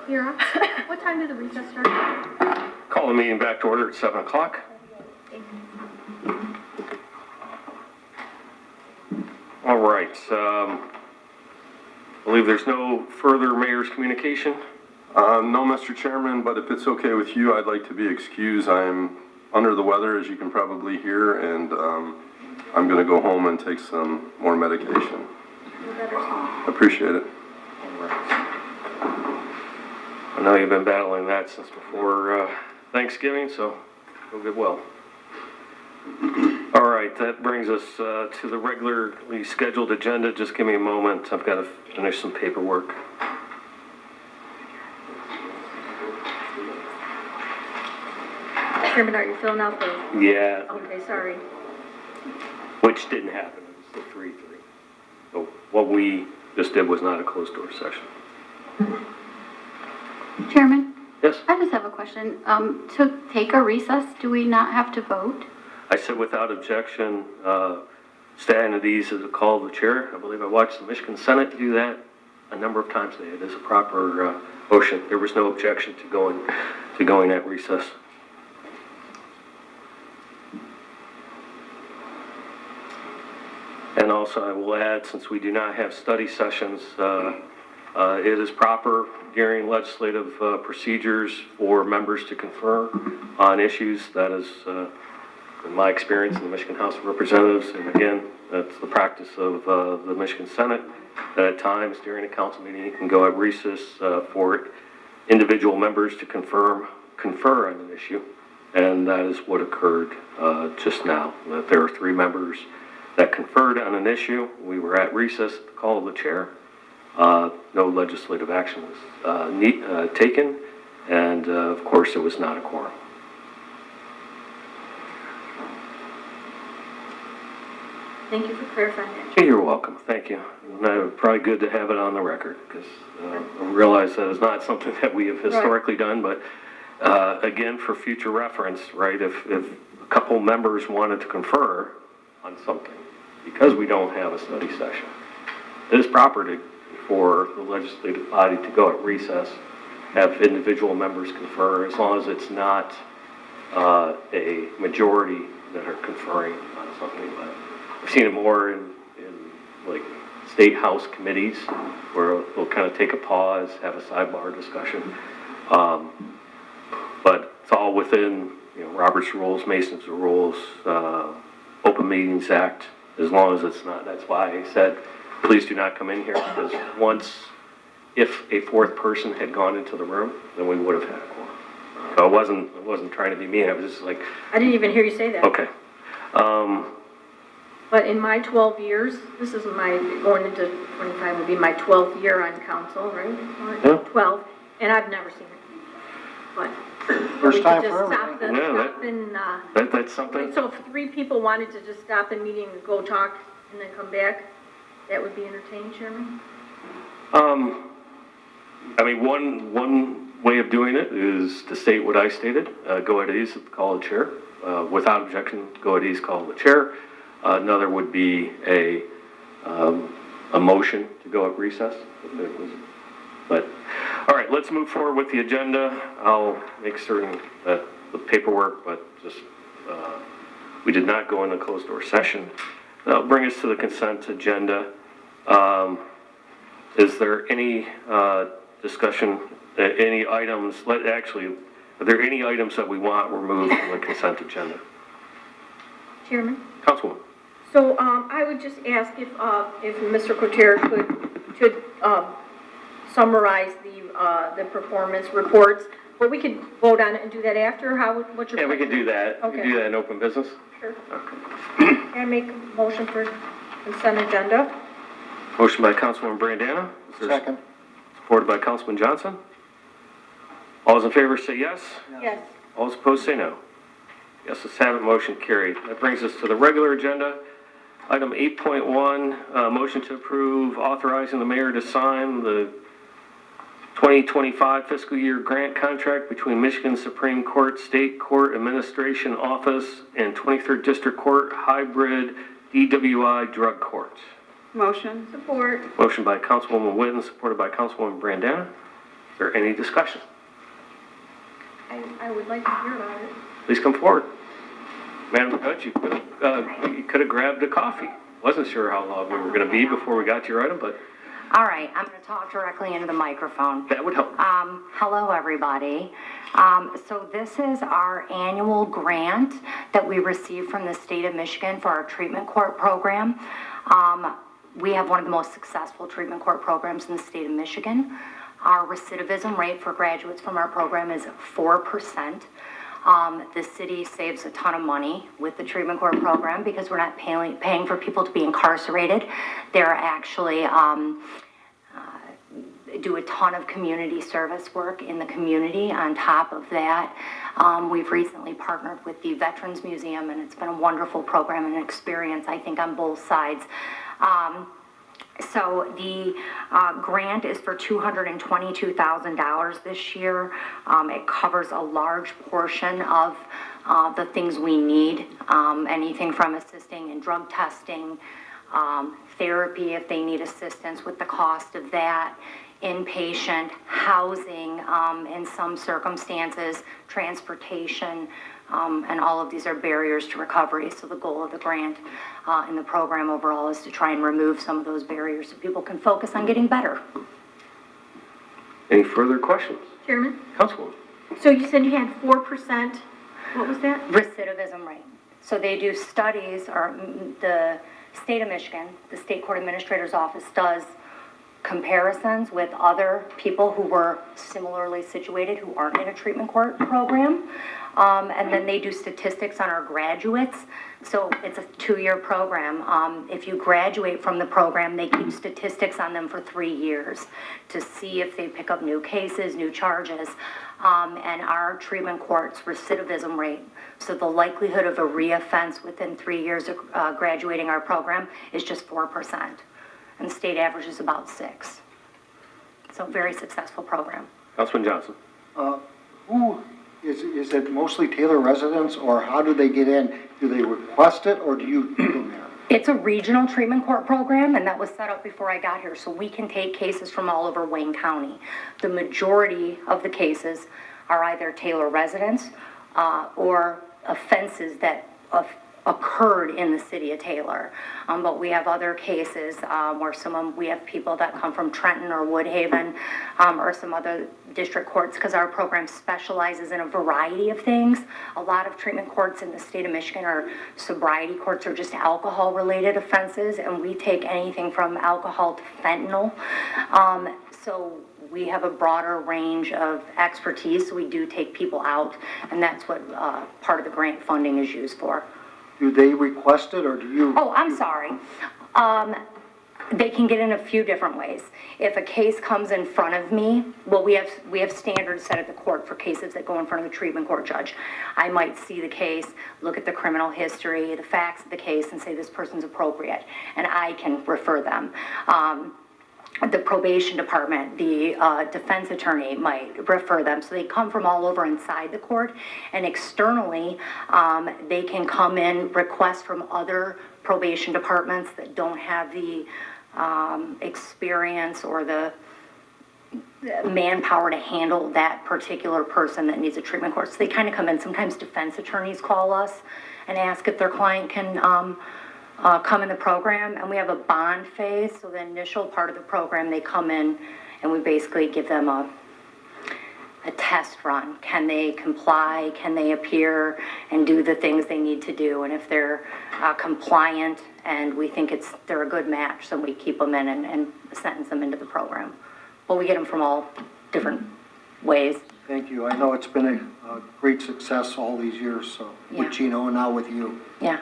Kira, what time did the recess start? Call the meeting back to order at 7 o'clock. All right. I believe there's no further mayor's communication. No, Mr. Chairman, but if it's okay with you, I'd like to be excused. I'm under the weather, as you can probably hear, and I'm going to go home and take some more medication. Appreciate it. I know you've been battling that since before Thanksgiving, so you'll get well. All right, that brings us to the regularly scheduled agenda. Just give me a moment. I've got to finish some paperwork. Chairman, are you filling out the? Yeah. Okay, sorry. Which didn't happen. It was the 3-3. So what we just did was not a closed door session. Chairman? Yes? I just have a question. To take a recess, do we not have to vote? I said without objection, stand at ease as a call of the chair. I believe I watched the Michigan Senate do that a number of times today. It is a proper motion. There was no objection to going at recess. And also I will add, since we do not have study sessions, it is proper during legislative procedures for members to confer on issues. That is, in my experience in the Michigan House of Representatives, and again, that's the practice of the Michigan Senate, that at times during a council meeting you can go at recess for individual members to confer on an issue. And that is what occurred just now, that there are 3 members that conferred on an issue. We were at recess at the call of the chair. No legislative action was taken, and of course it was not a quorum. Thank you for clarifying that. You're welcome. Thank you. And probably good to have it on the record, because I realize that is not something that we have historically done, but again, for future reference, right, if a couple members wanted to confer on something, because we don't have a study session, it is proper for the legislative body to go at recess, have individual members confer, as long as it's not a majority that are conferring on something. But I've seen it more in like state house committees, where they'll kind of take a pause, have a sidebar discussion. But it's all within, Robert's rules, Mason's rules, Open Meetings Act, as long as it's not. That's why I said, please do not come in here, because if a 4th person had gone into the room, then we would have had a quorum. So I wasn't trying to be mean. I was just like, I didn't even hear you say that. okay. But in my 12 years, this is going into 25 would be my 12th year on council, right? Yeah. 12, and I've never seen it. But First time we could for just everything. stop and, That's something. so if 3 people wanted to just stop the meeting and go talk and then come back, that would be entertaining, Chairman? I mean, one way of doing it is to state what I stated, go at ease, call the chair. Without objection, go at ease, call the chair. Another would be a motion to go at recess. But, all right, let's move forward with the agenda. I'll make certain that the paperwork, but just, we did not go into closed door session. That'll bring us to the consent agenda. Is there any discussion, any items, are there any items that we want removed from the consent agenda? Chairman? Councilwoman. So I would just ask if Mr. Cotier could summarize the performance reports, but we could vote on it and do that after. What's your? Yeah, we can do that. Okay. We can do that in open business. Sure. Okay. Can I make a motion for consent agenda? Motion by Councilwoman Brandana. Second. Supported by Councilman Johnson. All those in favor say yes. Yes. All those opposed say no. Yes, let's have it. Motion carried. That brings us to the regular agenda. Item 8.1, motion to approve authorizing the mayor to sign the 2025 fiscal year grant contract between Michigan Supreme Court State Court Administration Office and 23rd District Court Hybrid DWI Drug Court. Motion. Support. Motion by Councilwoman Witten, supported by Councilwoman Brandana. Is there any discussion? I would like to hear about it. Please come forward. Madam Judge, you could have grabbed a coffee. Wasn't sure how long we were going to be before we got to your item, but All right, I'm going to talk directly into the microphone. that would help. Hello, everybody. So this is our annual grant that we receive from the state of Michigan for our treatment court program. We have one of the most successful treatment court programs in the state of Michigan. Our recidivism rate for graduates from our program is 4%. The city saves a ton of money with the treatment court program because we're not paying for people to be incarcerated. They're actually do a ton of community service work in the community on top of that. We've recently partnered with the Veterans Museum, and it's been a wonderful program and experience, I think, on both sides. So the grant is for $222,000 this year. It covers a large portion of the things we need, anything from assisting in drug testing, therapy if they need assistance with the cost of that, inpatient, housing, in some circumstances, transportation, and all of these are barriers to recovery. So the goal of the grant in the program overall is to try and remove some of those barriers so people can focus on getting better. Any further questions? Chairman? Councilwoman? So you said you had 4%. What was that? Recidivism rate. So they do studies, or the state of Michigan, the State Court Administrator's Office does comparisons with other people who were similarly situated who aren't in a treatment court program. And then they do statistics on our graduates. So it's a 2-year program. If you graduate from the program, they keep statistics on them for 3 years to see if they pick up new cases, new charges. And our treatment court's recidivism rate, so the likelihood of a reoffense within 3 years of graduating our program is just 4%. And the state average is about 6%. So very successful program. Councilman Johnson? Who, is it mostly Taylor residents, or how do they get in? Do they request it, or do you give them there? It's a regional treatment court program, and that was set up before I got here, so we can take cases from all over Wayne County. The majority of the cases are either Taylor residents or offenses that occurred in the city of Taylor. But we have other cases where we have people that come from Trenton or Woodhaven or some other district courts, because our program specializes in a variety of things. A lot of treatment courts in the state of Michigan are sobriety courts or just alcohol-related offenses, and we take anything from alcohol to fentanyl. So we have a broader range of expertise, so we do take people out, and that's what part of the grant funding is used for. Do they request it, or do you? Oh, I'm sorry. They can get in a few different ways. If a case comes in front of me, well, we have standards set at the court for cases that go in front of the treatment court judge. I might see the case, look at the criminal history, the facts of the case, and say this person's appropriate, and I can refer them. The probation department, the defense attorney might refer them. So they come from all over inside the court, and externally, they can come in, request from other probation departments that don't have the experience or the manpower to handle that particular person that needs a treatment court. So they kind of come in. Sometimes defense attorneys call us and ask if their client can come in the program, and we have a bond phase. So the initial part of the program, they come in and we basically give them a test run. Can they comply? Can they appear and do the things they need to do? And if they're compliant and we think they're a good match, then we keep them in and sentence them into the program. But we get them from all different ways. Thank you. I know it's been a great success all these years, so Yeah. with Gino and now with you. Yeah.